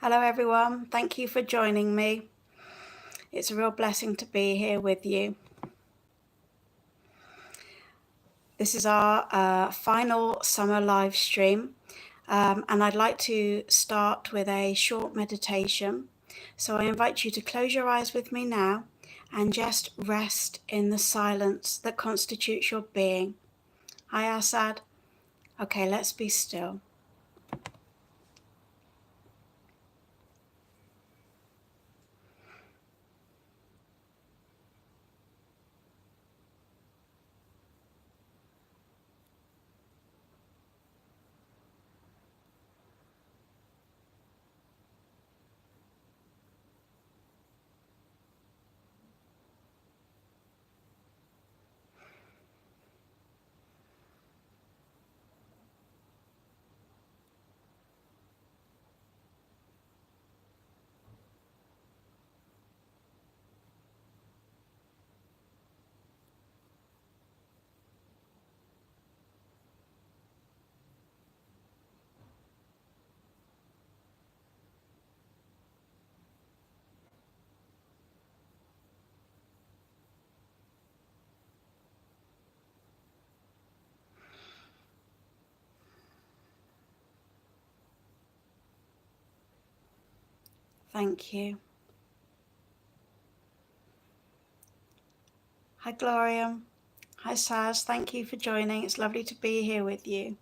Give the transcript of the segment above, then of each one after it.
Hello everyone, thank you for joining me. It's a real blessing to be here with you. This is our final summer live stream, and I'd like to start with a short meditation. So I invite you to close your eyes with me now and just rest in the silence that constitutes your being. Hi Asad. Okay, let's be still. Thank you. Hi Gloria. Hi Saz, thank you for joining. It's lovely to be here with you.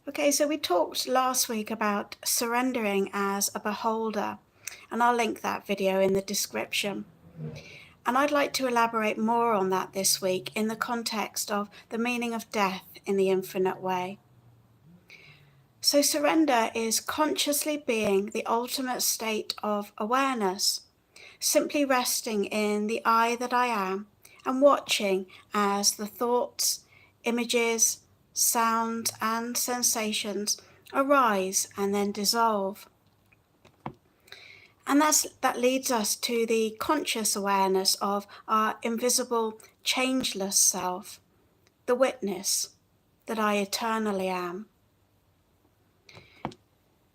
Okay, so we talked last week about surrendering as a beholder, and I'll link that video in the description. And I'd like to elaborate more on that this week in the context of the meaning of death in the infinite way. So surrender is consciously being the ultimate state of awareness, simply resting in the I that I am and watching as the thoughts, images, sounds and sensations arise and then dissolve. And that leads us to the conscious awareness of our invisible, changeless self, the witness that I eternally am.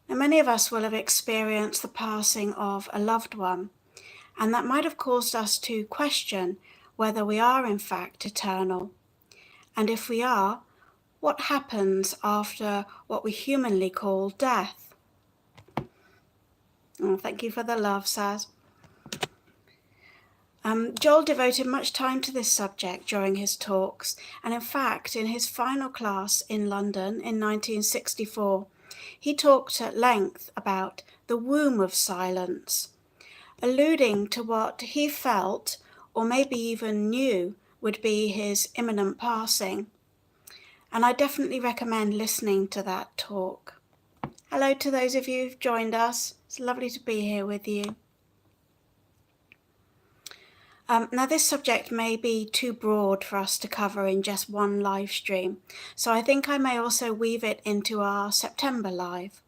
Now, many of us will have experienced the passing of a loved one, and that might have caused us to question whether we are in fact eternal. And if we are, what happens after what we humanly call death? Oh, thank you for the love, Saz. Joel devoted much time to this subject during his talks, and in fact, in his final class in London in 1964, he talked at length about the womb of silence, alluding to what he felt, or maybe even knew, would be his imminent passing. And I definitely recommend listening to that talk. Hello to those of you who've joined us. It's lovely to be here with you. Now this subject may be too broad for us to cover in just one live stream, so I think I may also weave it into our September live.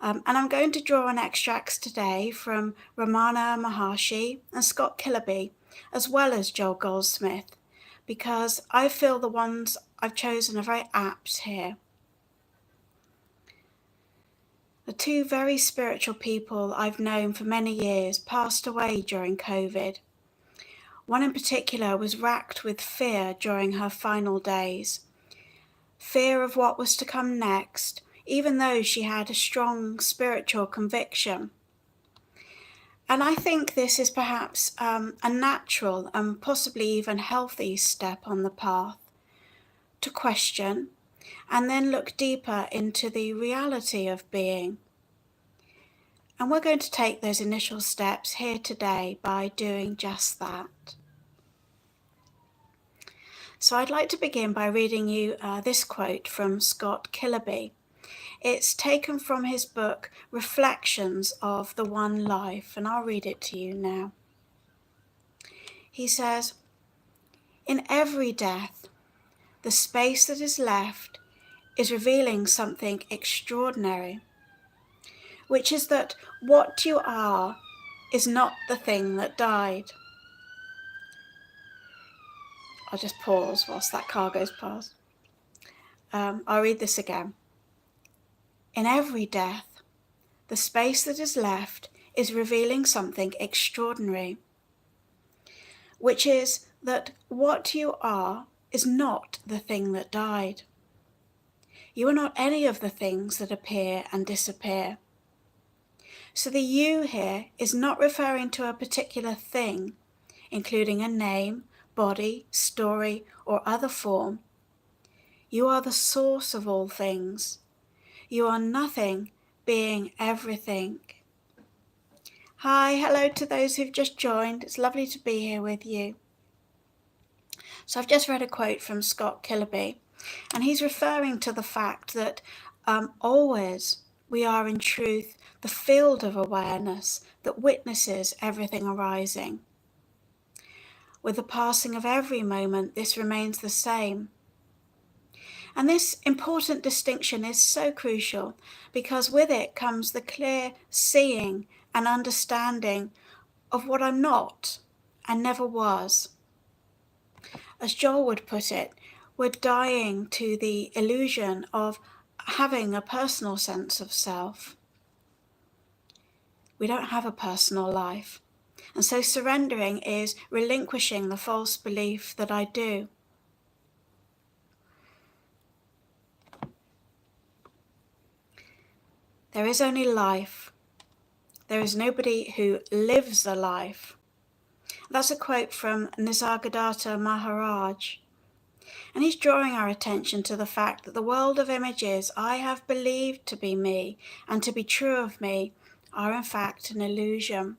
And I'm going to draw on extracts today from Ramana Maharshi and Scott Killaby, as well as Joel Goldsmith, because I feel the ones I've chosen are very apt here. The two very spiritual people I've known for many years passed away during COVID. One in particular was racked with fear during her final days. Fear of what was to come next, even though she had a strong spiritual conviction. And I think this is perhaps a natural and possibly even healthy step on the path to question and then look deeper into the reality of being. And we're going to take those initial steps here today by doing just that. So I'd like to begin by reading you this quote from Scott Killaby. It's taken from his book, Reflections of the One Life, and I'll read it to you now. He says, "In every death, the space that is left is revealing something extraordinary, which is that what you are is not the thing that died." I'll just pause whilst that car goes past. I'll read this again. In every death, the space that is left is revealing something extraordinary, which is that what you are is not the thing that died. You are not any of the things that appear and disappear. So the you here is not referring to a particular thing, including a name, body, story, or other form. You are the source of all things. You are nothing, being everything. Hi, hello to those who've just joined. It's lovely to be here with you. So I've just read a quote from Scott Killaby, and he's referring to the fact that always we are in truth the field of awareness that witnesses everything arising. With the passing of every moment, this remains the same. And this important distinction is so crucial because with it comes the clear seeing and understanding of what I'm not and never was. As Joel would put it, we're dying to the illusion of having a personal sense of self. We don't have a personal life. And so surrendering is relinquishing the false belief that I do. There is only life. There is nobody who lives a life. That's a quote from Nisargadatta Maharaj. And he's drawing our attention to the fact that the world of images I have believed to be me and to be true of me are in fact an illusion.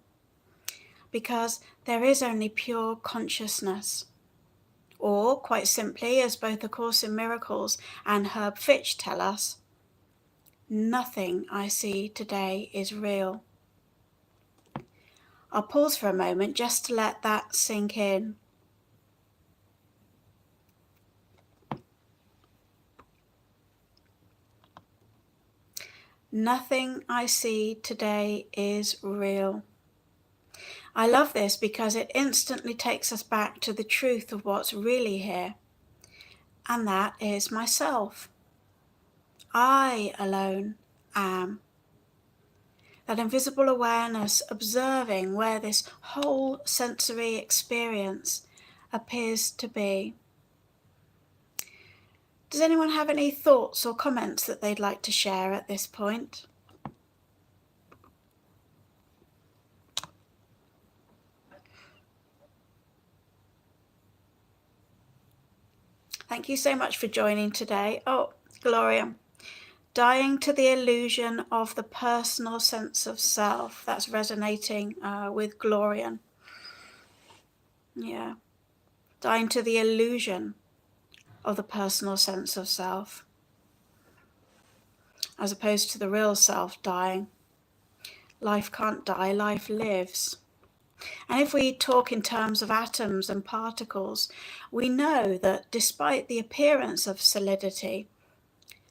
Because there is only pure consciousness. Or, quite simply, as both A Course in Miracles and Herb Fitch tell us, nothing I see today is real. I'll pause for a moment just to let that sink in. Nothing I see today is real. I love this because it instantly takes us back to the truth of what's really here, and that is myself. I alone am. That invisible awareness observing where this whole sensory experience appears to be. Does anyone have any thoughts or comments that they'd like to share at this point? Thank you so much for joining today. Oh, Gloria. Dying to the illusion of the personal sense of self. That's resonating with Glorian. Yeah. Dying to the illusion of the personal sense of self, as opposed to the real self dying. Life can't die, life lives. And if we talk in terms of atoms and particles, we know that despite the appearance of solidity,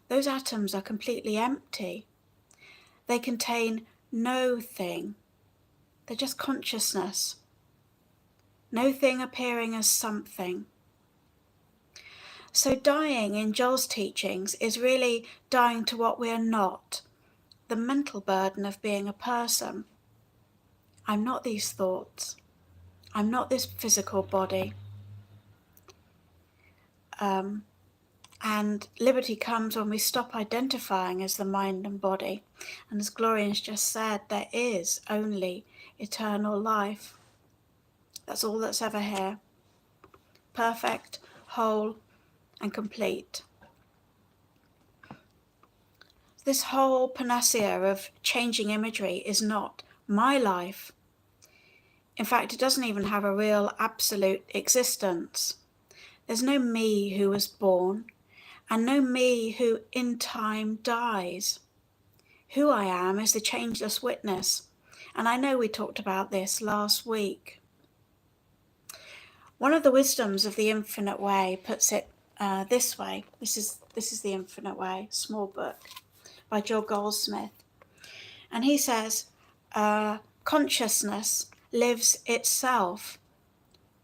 those atoms are completely empty. They contain no thing. They're just consciousness. No thing appearing as something. So dying in Joel's teachings is really dying to what we are not, the mental burden of being a person. I'm not these thoughts. I'm not this physical body. And liberty comes when we stop identifying as the mind and body. And as Glorian's just said, there is only eternal life. That's all that's ever here. Perfect, whole, and complete. This whole panacea of changing imagery is not my life. In fact, it doesn't even have a real absolute existence. There's no me who was born, and no me who in time dies. Who I am is the changeless witness, and I know we talked about this last week. One of the wisdoms of the Infinite Way puts it this way. This is the Infinite Way, small book, by Joel Goldsmith. And he says, consciousness lives itself.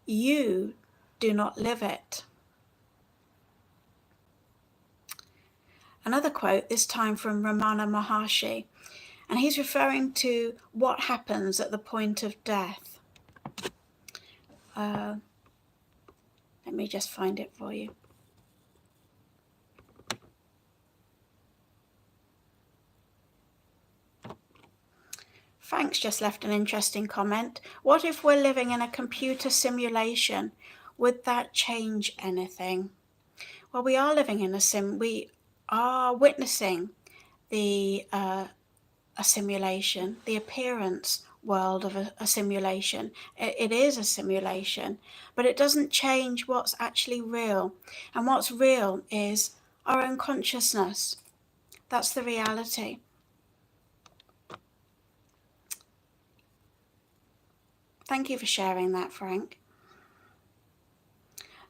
You do not live it. Another quote, this time from Ramana Maharshi, and he's referring to what happens at the point of death. Let me just find it for you. Frank's just left an interesting comment. What if we're living in a computer simulation? Would that change anything? Well, we are living in we are witnessing a simulation, the appearance world of a simulation. It is a simulation, but it doesn't change what's actually real. And what's real is our own consciousness. That's the reality. Thank you for sharing that, Frank.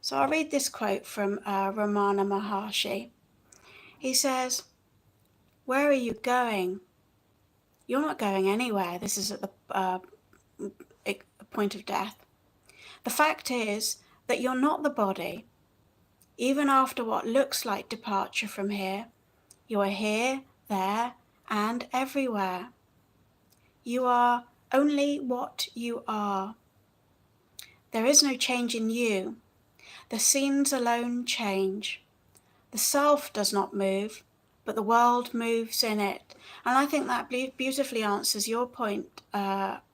So I'll read this quote from Ramana Maharshi. He says, "Where are you going? You're not going anywhere." This is at the point of death. "The fact is that you're not the body. Even after what looks like departure from here, you are here, there, and everywhere. You are only what you are. There is no change in you. The scenes alone change. The self does not move, but the world moves in it." And I think that beautifully answers your point,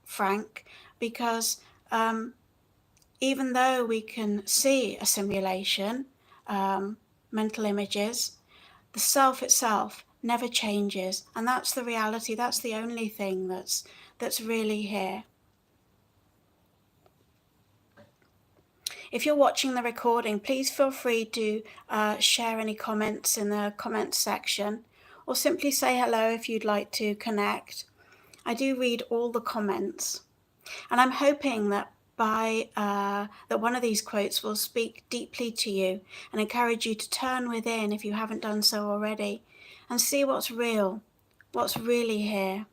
Frank, because even though we can see a simulation, mental images, the self itself never changes. And that's the reality. That's the only thing that's really here. If you're watching the recording, please feel free to share any comments in the comments section, or simply say hello if you'd like to connect. I do read all the comments, and I'm hoping that that one of these quotes will speak deeply to you and encourage you to turn within if you haven't done so already, and see what's real, what's really here.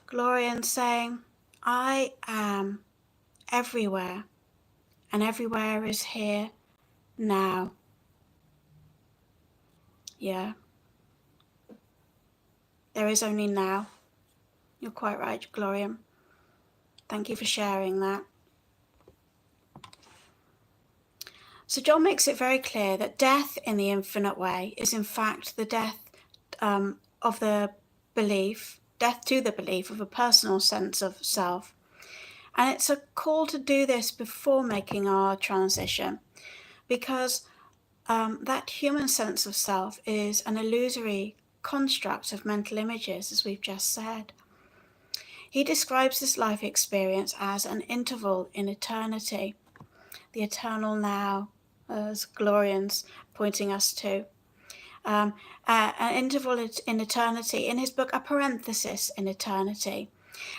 Glorian saying, "I am everywhere, and everywhere is here now." Yeah. There is only now. You're quite right, Gloria. Thank you for sharing that. So John makes it very clear that death in the infinite way is in fact the death of the belief, death to the belief of a personal sense of self. And it's a call to do this before making our transition, because that human sense of self is an illusory construct of mental images, as we've just said. He describes this life experience as an interval in eternity, the eternal now, as Glorian's pointing us to. An interval in eternity, in his book, A Parenthesis in Eternity.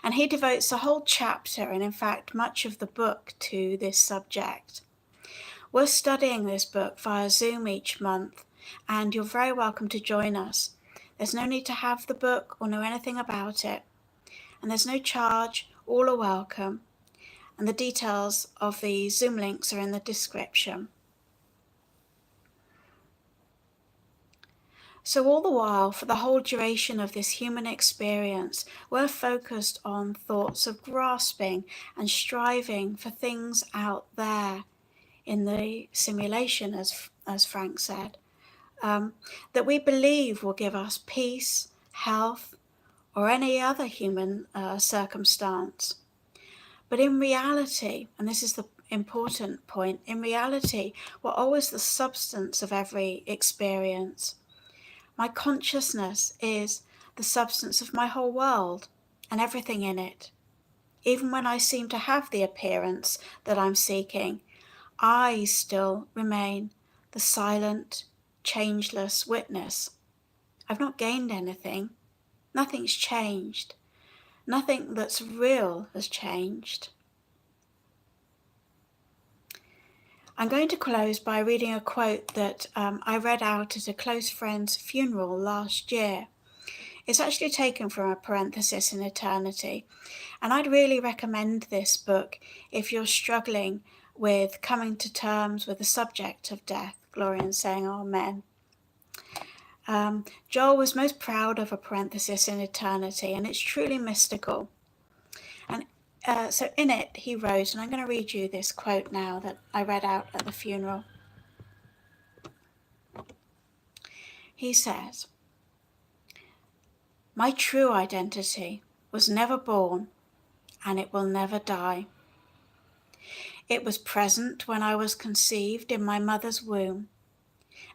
And he devotes a whole chapter, and in fact much of the book, to this subject. We're studying this book via Zoom each month, and you're very welcome to join us. There's no need to have the book or know anything about it, and there's no charge. All are welcome, and the details of the Zoom links are in the description. So all the while, for the whole duration of this human experience, we're focused on thoughts of grasping and striving for things out there in the simulation, as Frank said, that we believe will give us peace, health, or any other human circumstance. But in reality, and this is the important point, in reality, we're always the substance of every experience. My consciousness is the substance of my whole world and everything in it. Even when I seem to have the appearance that I'm seeking, I still remain the silent, changeless witness. I've not gained anything. Nothing's changed. Nothing that's real has changed. I'm going to close by reading a quote that I read out at a close friend's funeral last year. It's actually taken from A Parenthesis in Eternity, and I'd really recommend this book if you're struggling with coming to terms with the subject of death. Gloria, and saying amen. Joel was most proud of a parenthesis in eternity, and it's truly mystical. And so in it he wrote, and I'm going to read you this quote now that I read out at the funeral. He says, "My true identity was never born, and it will never die. It was present when I was conceived in my mother's womb,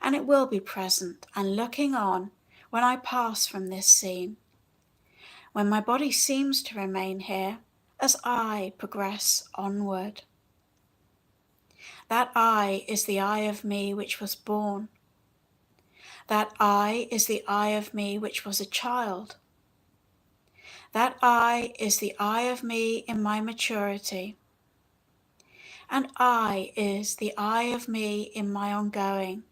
and it will be present and looking on when I pass from this scene, when my body seems to remain here as I progress onward. That I is the I of me which was born. That I is the I of me which was a child. That I is the I of me in my maturity. And I is the I of me in my ongoing.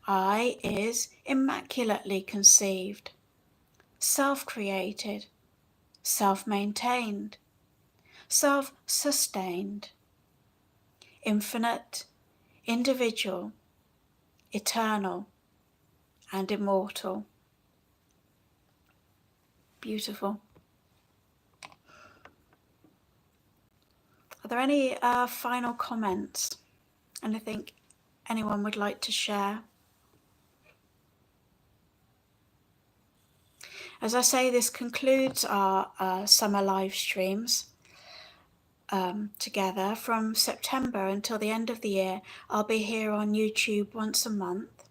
I is immaculately conceived, self-created, self-maintained, self-sustained, infinite, individual, eternal, and immortal." Beautiful. Are there any final comments? Anything anyone would like to share? As I say, this concludes our summer live streams together. From September until the end of the year, I'll be here on YouTube once a month,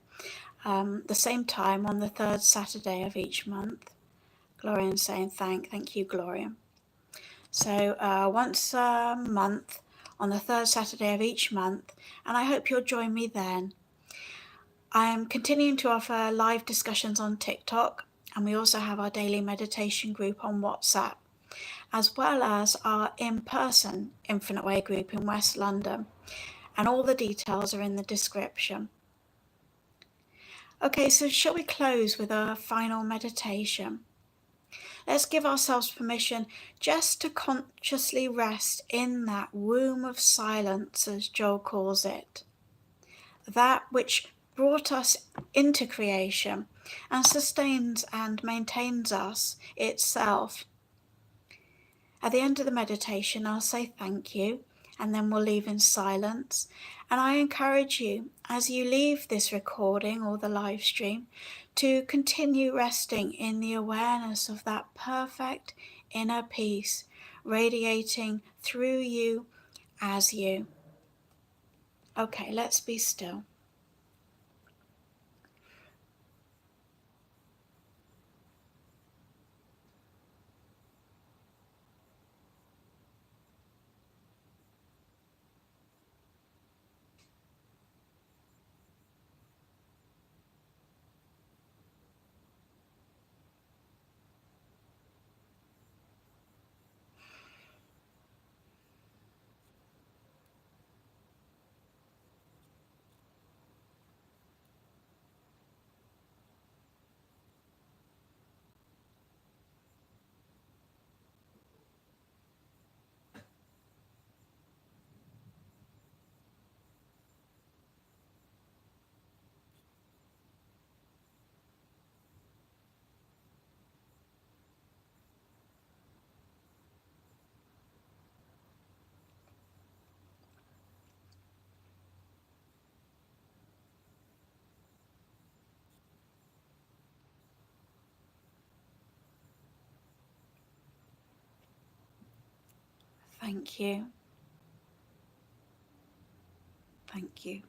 the same time on the third Saturday of each month. Gloria saying thank you, Gloria. So once a month on the third Saturday of each month, and I hope you'll join me then. I'm continuing to offer live discussions on TikTok, and we also have our daily meditation group on WhatsApp, as well as our in-person Infinite Way group in West London, and all the details are in the description. Okay, so shall we close with a final meditation? Let's give ourselves permission just to consciously rest in that womb of silence, as Joel calls it, that which brought us into creation and sustains and maintains us itself. At the end of the meditation, I'll say thank you, and then we'll leave in silence. And I encourage you, as you leave this recording or the live stream, to continue resting in the awareness of that perfect inner peace radiating through you as you. Okay, let's be still. Thank you. Thank you.